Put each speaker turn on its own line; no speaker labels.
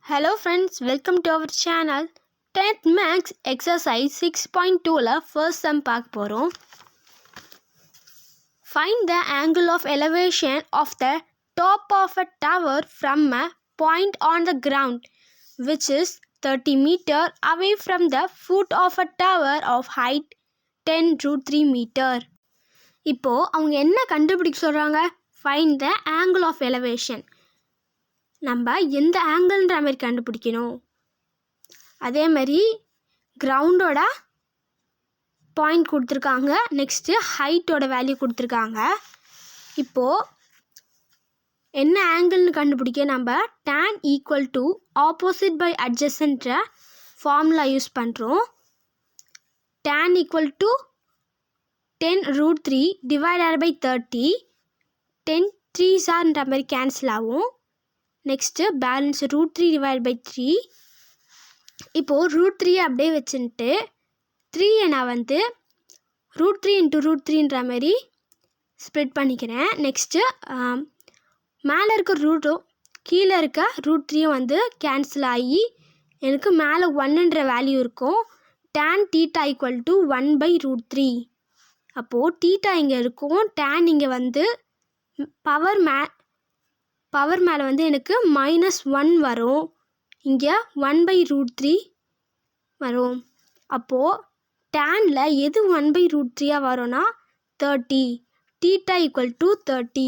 Hello friends, welcome to our channel. 10th Max exercise 6.2ல first sum பார்க்க போறோம். Find the angle of elevation of the top of a tower from a point on the ground which is 30 meter away from the foot of a tower of height 10√3 meter. இப்போ அவங்க என்ன கண்டுபிடிக்க சொல்றாங்க? Find the angle of elevation. நம்ம எந்த ஆங்கிள்ன்ற மாதிரி கண்டுபிடிக்கணும். அதே மாதிரி கிரவுண்டோட பாயிண்ட் கொடுத்துருக்காங்க. நெக்ஸ்ட்டு ஹைட்டோட வேல்யூ கொடுத்துருக்காங்க. இப்போது என்ன ஆங்கிள்னு கண்டுபிடிக்க நம்ம tan equal to opposite by அட்ஜசன்ட்ற ஃபார்முலா யூஸ் பண்ணுறோம். tan equal to 10√3 divided by 30. 10 3s மாதிரி கேன்சல் ஆகும். Next balance √3 divide by 3. இப்போது √3 அப்படியே வச்சுட்டு 3 நான் வந்து √3 இன்ட்டு √3ன்ற மாதிரி ஸ்ப்ரெட் பண்ணிக்கிறேன். நெக்ஸ்ட்டு மேலே இருக்க ரூட்டும் கீழே இருக்க √3 வந்து கேன்சல் ஆகி எனக்கு மேலே 1ன்ற வேல்யூ இருக்கும். tan theta equal to 1/√3. அப்போது தீட்டா இங்கே இருக்கும். tan இங்கே வந்து பவர் மேலே வந்து எனக்கு -1 வரும். இங்கே 1/√3 வரும். அப்போது டேனில் எது 1/√3 வரும்னா 30. Theta equal to 30.